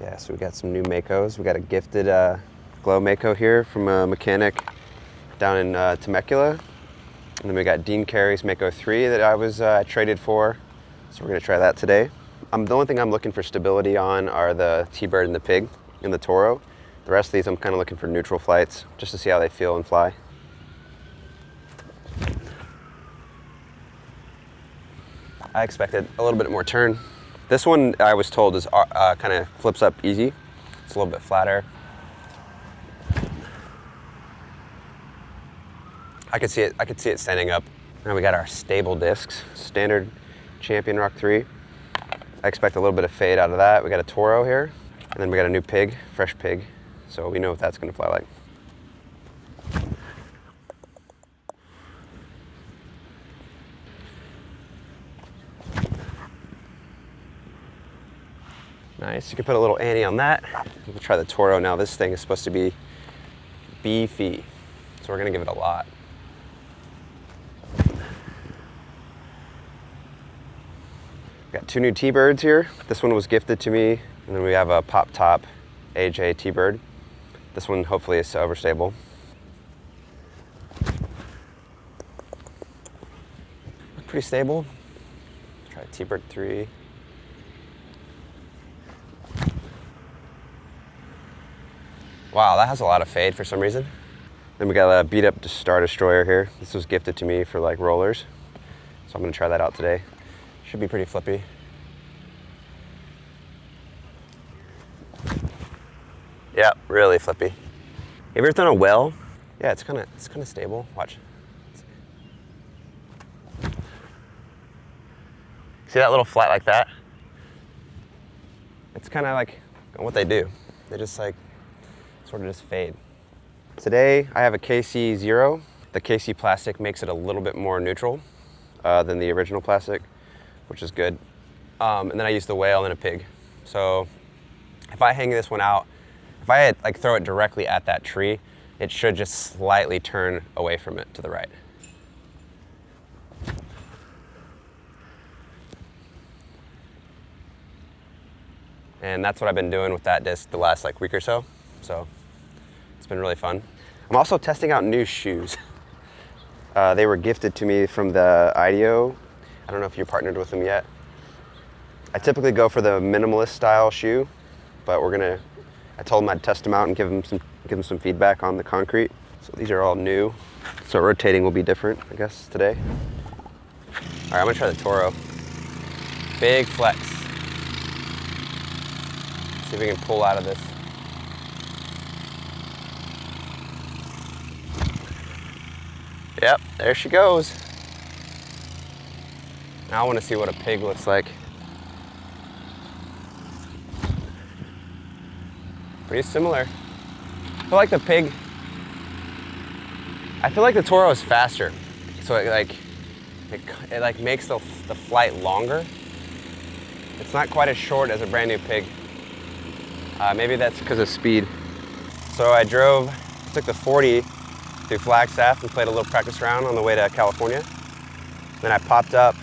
Yeah, so we got some new Makos. We got a gifted Glow Mako here from a mechanic down in Temecula. And then we got Deann Carey's Mako3 that I was traded for. So we're gonna try that today. The only thing I'm looking for stability on are the TeeBird and the Pig and the Toro. The rest of these I'm kind of looking for neutral flights just to see how they feel and fly. I expected a little bit more turn. This one I was told is kind of flips up easy. It's a little bit flatter. I could see it standing up. Now we got our stable discs, standard Champion Rock 3. I expect a little bit of fade out of that. We got a Toro here, and then we got a new Pig, fresh Pig. So we know what that's gonna fly like. Nice, you can put a little Annie on that. We'll try the Toro now. This thing is supposed to be beefy, so we're gonna give it a lot. Got two new T-Birds here. This one was gifted to me, and then we have a pop top AJ T-Bird. This one hopefully is overstable. Pretty stable. Try TeeBird3. Wow, that has a lot of fade for some reason. Then we got a beat up Star Destroyer here. This was gifted to me for like rollers. So I'm gonna try that out today. Should be pretty flippy. Yeah, really flippy. Have you ever done a well? Yeah, it's kind of stable. Watch. See that little flat like that? It's kind of like what they do. They just like sort of just fade. Today I have a KC Xero. The KC plastic makes it a little bit more neutral than the original plastic, which is good. And then I use the whale and a pig. So if I hang this one out, if I throw it directly at that tree, it should just slightly turn away from it to the right. And that's what I've been doing with that disc the last week or so. So it's been really fun. I'm also testing out new shoes. They were gifted to me from the Idio. I don't know if you're partnered with them yet. I typically go for the minimalist style shoe, but I told them I'd test them out and give them some feedback on the concrete. So these are all new. So rotating will be different, I guess, today. All right, I'm gonna try the Toro. Big flex. See if we can pull out of this. Yep, there she goes. Now I want to see what a pig looks like. Pretty similar. I feel like the pig, I feel like the Toro is faster. So it makes the flight longer. It's not quite as short as a brand new pig. Maybe that's because of speed. So I took the 40 through Flagstaff and played a little practice round on the way to California. Then I popped up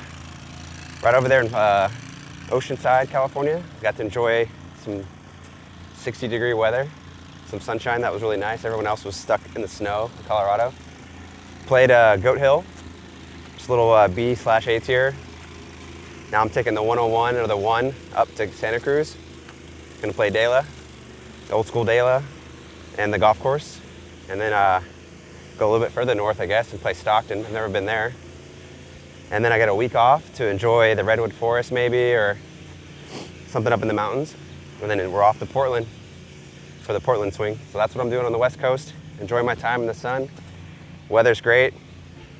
right over there in Oceanside, California. Got to enjoy some 60-degree weather, some sunshine. That was really nice. Everyone else was stuck in the snow in Colorado. Played Goat Hill, just a little B/A tier. Now I'm taking the 101 or the 1 up to Santa Cruz. Gonna play Dela, the old school Dela, and the golf course. And then go a little bit further north, I guess, and play Stockton. I've never been there. And then I got a week off to enjoy the Redwood Forest maybe, or something up in the mountains. And then we're off to Portland for the Portland swing. So that's what I'm doing on the West Coast. Enjoying my time in the sun. Weather's great.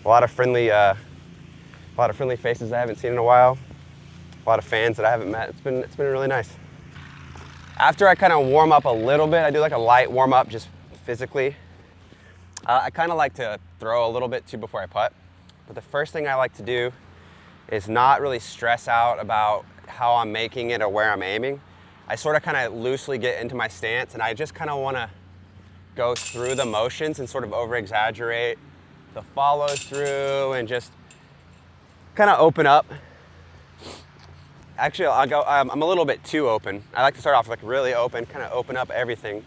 A lot of friendly faces I haven't seen in a while. A lot of fans that I haven't met. It's been really nice. After I kind of warm up a little bit, I do like a light warm up just physically. I kind of like to throw a little bit too before I putt. But the first thing I like to do is not really stress out about how I'm making it or where I'm aiming. I sort of kind of loosely get into my stance, and I just kind of want to go through the motions and sort of over-exaggerate the follow through and just kind of open up. Actually, I'll go, I'm a little bit too open. I like to start off like really open, kind of open up everything.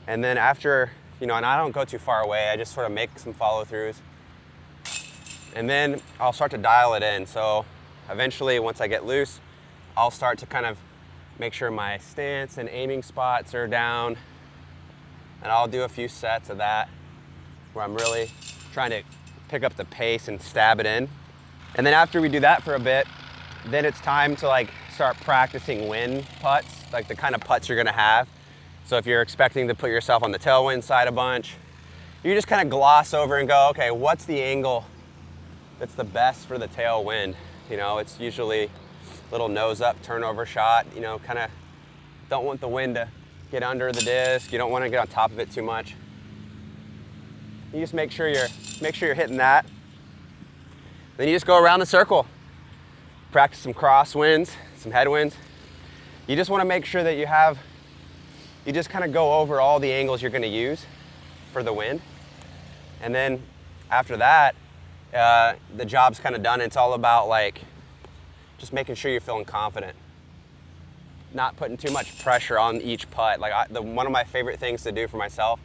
And then after, you know, and I don't go too far away, I just sort of make some follow throughs. And then I'll start to dial it in. So eventually, once I get loose, I'll start to kind of make sure my stance and aiming spots are down. And I'll do a few sets of that where I'm really trying to pick up the pace and stab it in. And then after we do that for a bit, then it's time to like start practicing wind putts, like the kind of putts you're gonna have. So if you're expecting to put yourself on the tailwind side a bunch, you just kind of gloss over and go, okay, what's the angle that's the best for the tailwind? You know, it's usually a little nose up turnover shot, you know, kind of don't want the wind to get under the disc. You don't want to get on top of it too much. You just make sure you're hitting that. Then you just go around the circle. Practice some crosswinds, some headwinds. You just want to make sure that you just kind of go over all the angles you're going to use for the wind. And then after that, the job's kind of done. It's all about like just making sure you're feeling confident. Not putting too much pressure on each putt. Like one of my favorite things to do for myself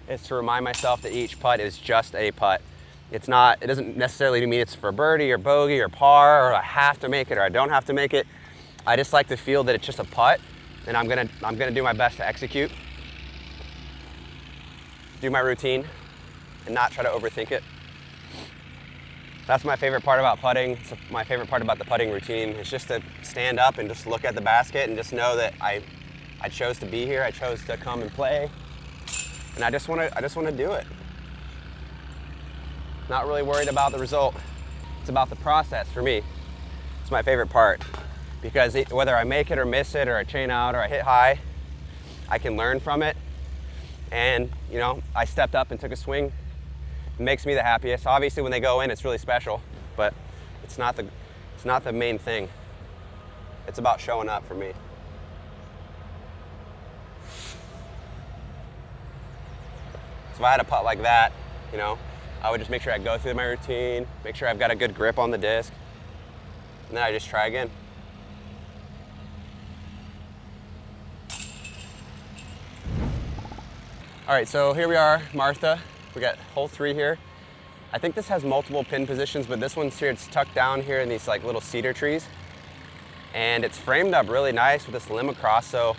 is to remind myself that each putt is just a putt. It doesn't necessarily mean it's for birdie or bogey or par or I have to make it or I don't have to make it. I just like to feel that it's just a putt and I'm gonna do my best to execute. Do my routine and not try to overthink it. That's my favorite part about putting. So my favorite part about the putting routine is just to stand up and just look at the basket and just know that I chose to be here. I chose to come and play, and I just want to do it. Not really worried about the result. It's about the process for me. It's my favorite part because whether I make it or miss it or I chain out or I hit high, I can learn from it. And you know, I stepped up and took a swing. It makes me the happiest. Obviously, when they go in, it's really special, but it's not the main thing. It's about showing up for me. So if I had a putt like that, you know, I would just make sure I go through my routine, make sure I've got a good grip on the disc, and then I just try again. All right, so here we are, Martha. We got hole 3 here. I think this has multiple pin positions, but this one's here, it's tucked down here in these like little cedar trees. And it's framed up really nice with this limb across, so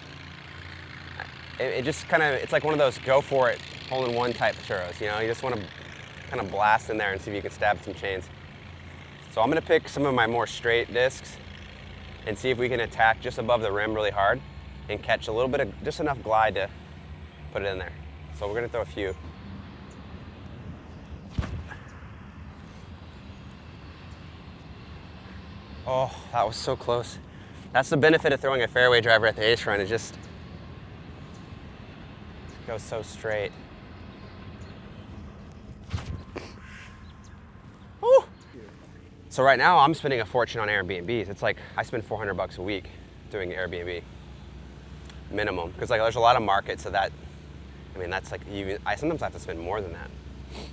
it just kind of, it's like one of those go for it, hole-in-one type of churros, you know? You just want to kind of blast in there and see if you can stab some chains. So I'm gonna pick some of my more straight discs and see if we can attack just above the rim really hard and catch a little bit of, just enough glide to put it in there. So we're gonna throw a few. Oh, that was so close. That's the benefit of throwing a fairway driver at the ace run, it just goes so straight. Woo. So right now I'm spending a fortune on Airbnbs. It's like I spend $400 a week doing Airbnb minimum, because like there's a lot of markets of that. I mean, that's like I sometimes have to spend more than that.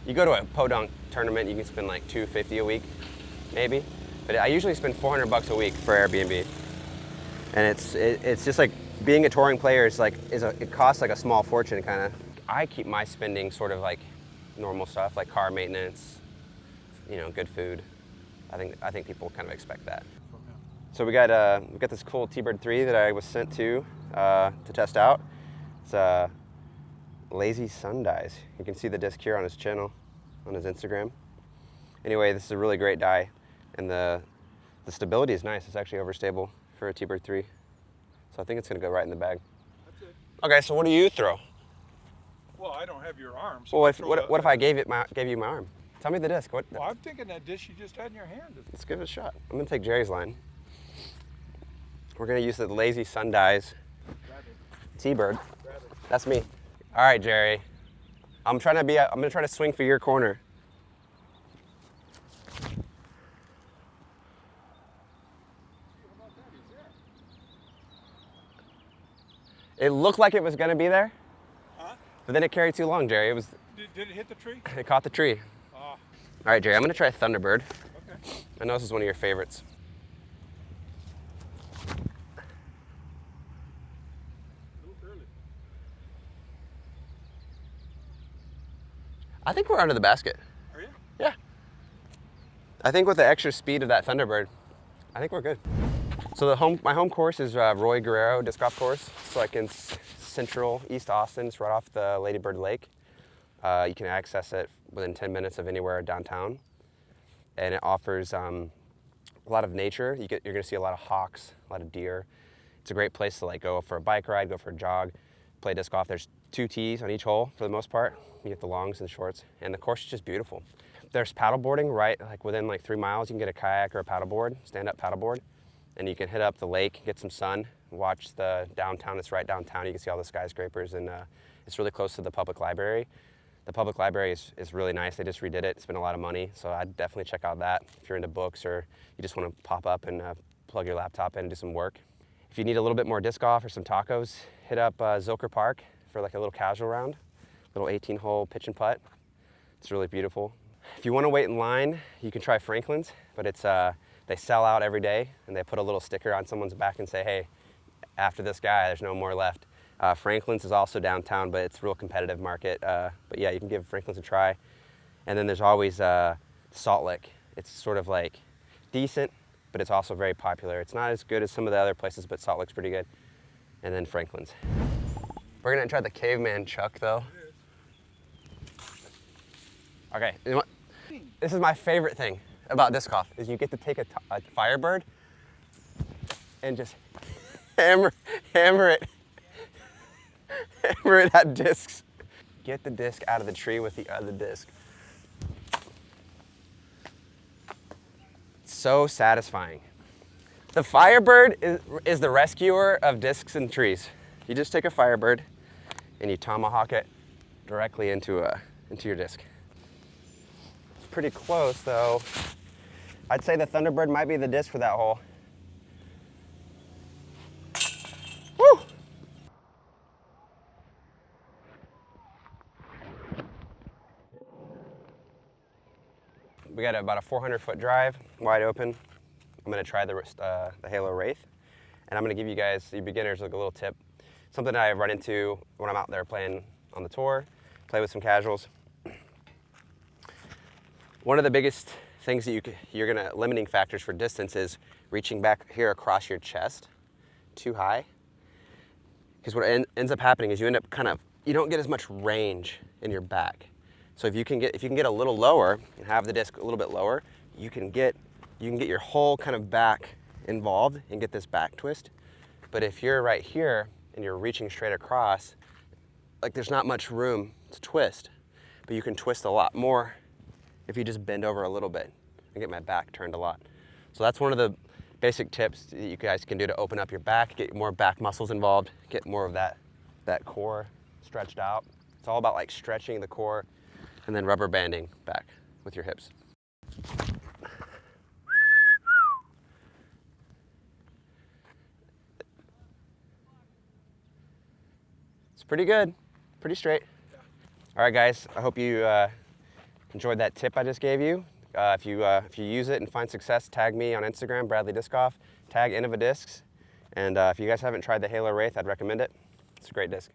You go to a podunk tournament, you can spend like $250 a week, maybe. But I usually spend $400 a week for Airbnb, and it's just like being a touring player is like it costs like a small fortune kind of. I keep my spending sort of like normal stuff like car maintenance, you know, good food. I think people kind of expect that. So we got this cool TeeBird3 that I was sent to test out. It's Lazysundyes. You can see the disc here on his channel, on his Instagram. Anyway, this is a really great die. And the stability is nice. It's actually overstable for a TeeBird3. So I think it's gonna go right in the bag. That's it. Okay, so what do you throw? Well, I don't have your arm. So well, what if I gave you my arm? Tell me the disc. Well, I'm thinking that disc you just had in your hand. Let's give it a shot. I'm gonna take Jerry's line. We're gonna use the Lazysundyes TeeBird. That's me. All right, Jerry. I'm gonna try to swing for your corner. It looked like it was gonna be there, but then it carried too long, Jerry. Did it hit the tree? It caught the tree. All right, Jerry, I'm gonna try Thunderbird. Okay. I know this is one of your favorites. I think we're under the basket. Are you? Yeah. I think with the extra speed of that Thunderbird, I think we're good. So my home course is Roy Guerrero Disc Golf Course. So like in central East Austin, it's right off the Lady Bird Lake. You can access it within 10 minutes of anywhere downtown. And it offers a lot of nature. You're gonna see a lot of hawks, a lot of deer. It's a great place to like go for a bike ride, go for a jog, play disc golf. There's 2 tees on each hole for the most part. You get the longs and the shorts, and the course is just beautiful. There's paddleboarding right like within like 3 miles. You can get a kayak or a paddleboard, stand-up paddleboard, and you can hit up the lake, get some sun, watch the downtown. It's right downtown. You can see all the skyscrapers, and it's really close to the public library. The public library is really nice. They just redid it. Spent a lot of money, so I'd definitely check out that if you're into books or you just want to pop up and plug your laptop in and do some work. If you need a little bit more disc golf or some tacos, hit up Zilker Park for like a little casual round, little 18-hole pitch and putt. It's really beautiful. If you want to wait in line, you can try Franklin's, but it's they sell out every day, and they put a little sticker on someone's back and say, hey, after this guy, there's no more left. Franklin's is also downtown, but it's a real competitive market. But yeah, you can give Franklin's a try. And then there's always Salt Lick. It's sort of like decent, but it's also very popular. It's not as good as some of the other places, but Salt Lick's pretty good. And then Franklin's. We're gonna try the Caveman chuck though. Okay, you know what? This is my favorite thing about disc golf, is you get to take a Firebird and just hammer it. Hammer it at discs. Get the disc out of the tree with the other disc. So satisfying. The Firebird is the rescuer of discs and trees. You just take a Firebird and you tomahawk it directly into your disc. It's pretty close though. I'd say the Thunderbird might be the disc for that hole. Woo! We got about a 400-foot drive, wide open. I'm gonna try the Halo Wraith, and I'm gonna give you guys, you beginners, like a little tip. Something that I run into when I'm out there playing on the tour, play with some casuals. One of the biggest things that limiting factors for distance is reaching back here across your chest too high. Because what ends up happening is you end up you don't get as much range in your back. So if you can get a little lower and have the disc a little bit lower, you can get your whole kind of back involved and get this back twist. But if you're right here and you're reaching straight across, like there's not much room to twist, but you can twist a lot more if you just bend over a little bit and get my back turned a lot. So that's one of the basic tips that you guys can do to open up your back, get more back muscles involved, get more of that core stretched out. It's all about like stretching the core and then rubber banding back with your hips. It's pretty good, pretty straight. All right, guys, I hope you enjoyed that tip I just gave you. If you use it and find success, tag me on Instagram, Bradley Disc Golf, tag Innova Discs. And if you guys haven't tried the Halo Wraith, I'd recommend it. It's a great disc.